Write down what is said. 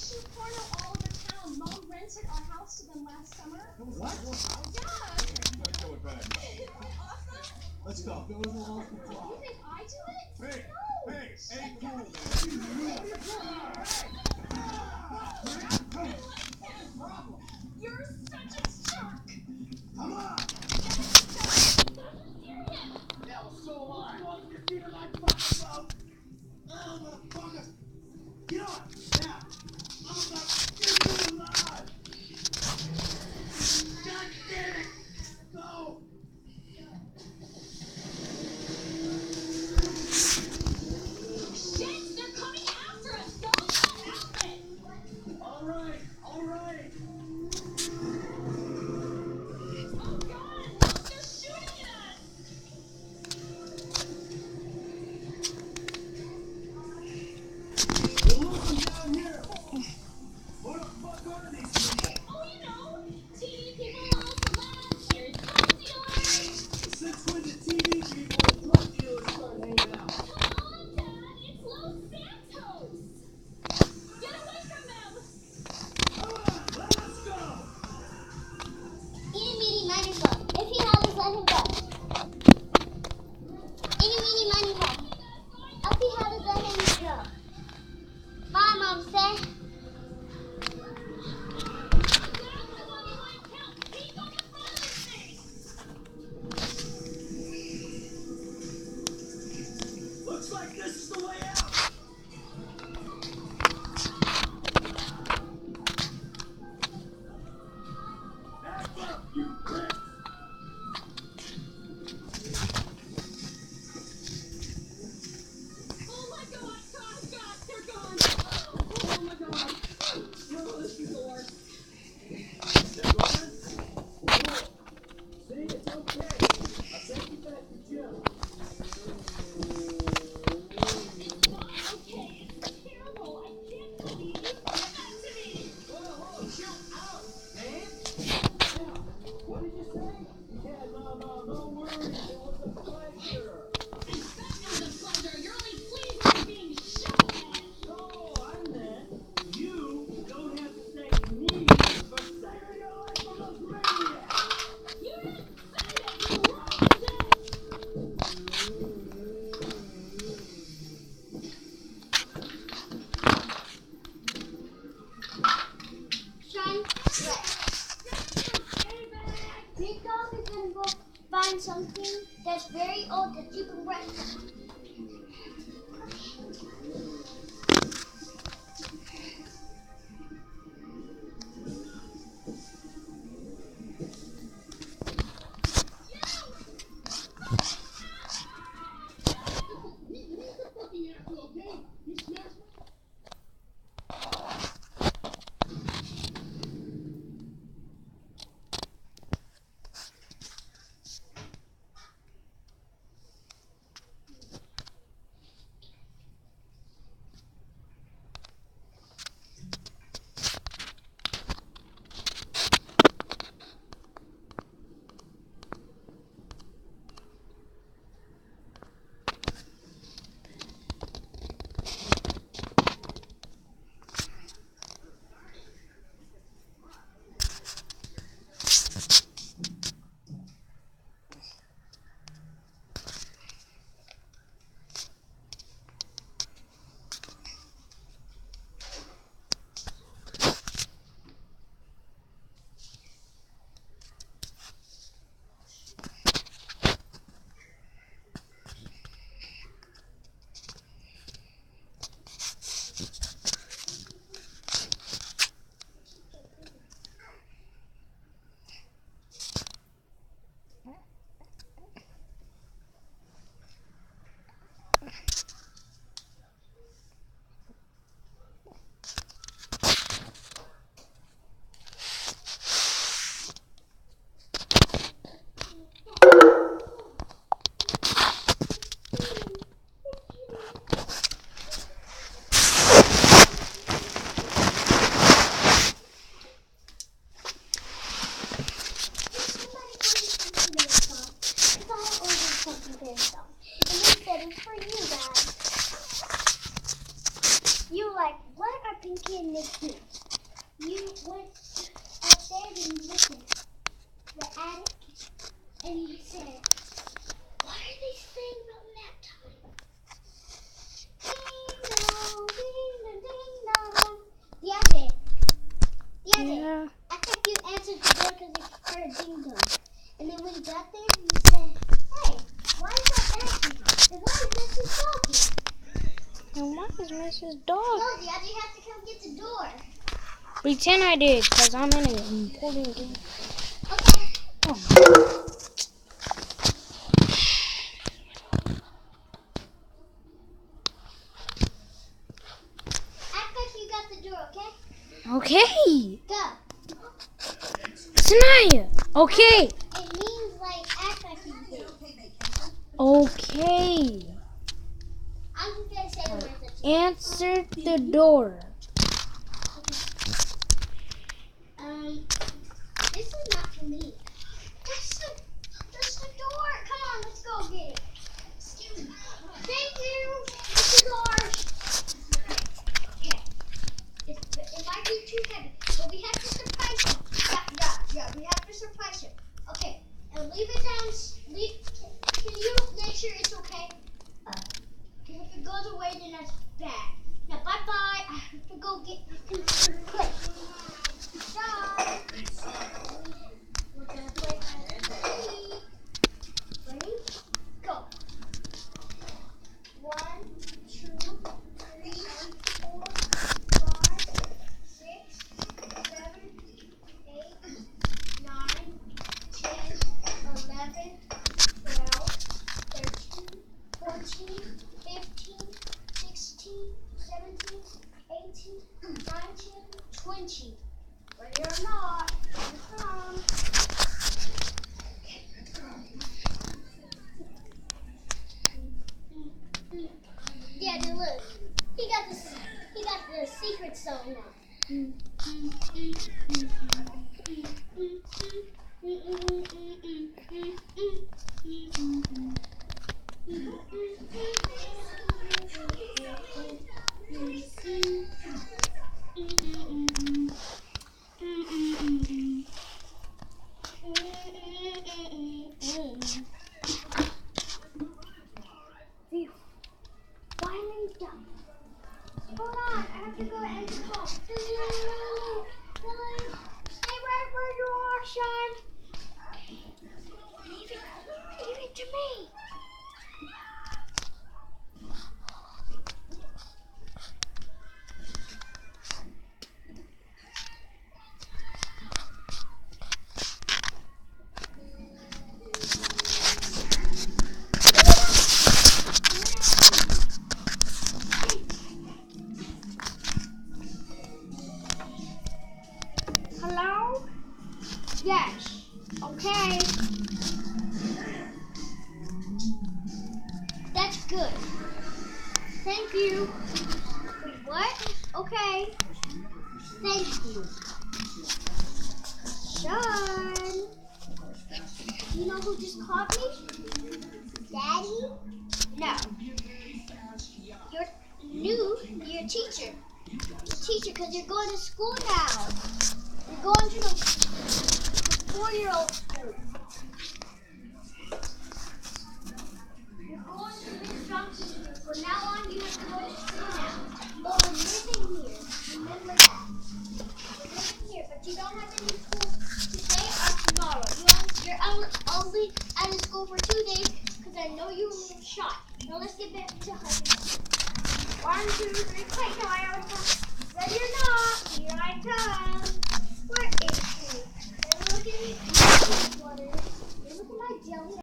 shoot porno all over town. Mom rented our house to them last summer. What? Yeah. You gotta go with that. Awesome. Let's go. It was a long You think I do it? Hey, No. hey, cool, man. You're such a jerk. Come on. That was so hard. You see the light fucking love? Oh, motherfucker. Get on. Now. I'm about to get you alive. God damn it. Go. Shit, they're coming after us. Don't stop it. All right. Oh God, look, they're shooting at us. They're looking down here. What the fuck are these people? Oh, you know, TV people, celebs, drug dealers. Since when did TV people and drug dealers start hanging out? Come on, Dad, it's Los Santos. Get away from them. Come on, let's go. Eeny, meeny, miny, mo. If he hollers, let him go. Eeny, meeny, miny, mo. If he hollers, let him go. My mom said, That's the one you want to help. He's on the front of this thing. Looks like this is the way out. Back up, you prick. Oh my God, God, they're gone. Oh my God. No, this is the worst. They're gone? Cool. See, it's okay. I'll take you back to Jim. It's not okay. It's terrible. I can't believe you did that to me. Whoa, chill out, man. Now, what did you say? Yeah, no worries. It was a pleasure. And that was a pleasure. You're only pleased with being shot at. No, I meant you don't have to thank me for saving your life from those maniacs. You didn't say that. You wrote it. shine red. Big dog is gonna go find something that's very old that you can rest on. Fucking asshole, okay? You smashed kid next door. You went upstairs and listened to the attic, and you said, "What are they saying about nap time?" Ding dong, ding dong, ding dong. The other, I think you answered the door because you heard ding dong. And then when you got there, you said, "Hey, why is that acting? And why is Mrs. talking?" And why is Mrs. No, Dog? the other you have to come get the door. Pretend I did, because I'm in an important game. Okay. Oh. Act like you got the door, okay? Okay. Go. Sanaya. Okay. It means like act like you do. Okay. I'm just gonna say the words that you Answer the door. This is not for me. That's the door. Come on, let's go get it. Thank you. It's the door. Okay. It might be too heavy, but we have to surprise him. Yeah, we have to surprise him. Okay, and leave it down. Can you make sure it's okay? Because if it goes away, then that's bad. Now, bye-bye. I have to go get quick. Bye. We're gonna play hide and seek. Ready? Go. 1, 2, 3, 4, 5, 6, 7, 8, 9, 10, 11, 12, 13, 14, 15, 16, 17, 18, 19, 20. Ready or not, here it comes. Daddy, look. He got the secret song now. Finally done. Hold on, I have to go end the call. Stay right where you are, Sean. Leave it to me. Hello? Yes. Okay. That's good. Thank you. Wait, what? Okay. Thank you. Sean. You know who just called me? Daddy? No. Your teacher. Because you're going to school now. You're going to the 4-year-old school. You're going to Miss Johnson's school. From now on, you have to go to school now. But we're living here. Remember that. We're living here, but you don't have any school today or tomorrow. You're only out of school for 2 days because I know you were a little shy. Now let's get back to hugging. 1, 2, 3, play. No, I always have. Ready or not, here I come.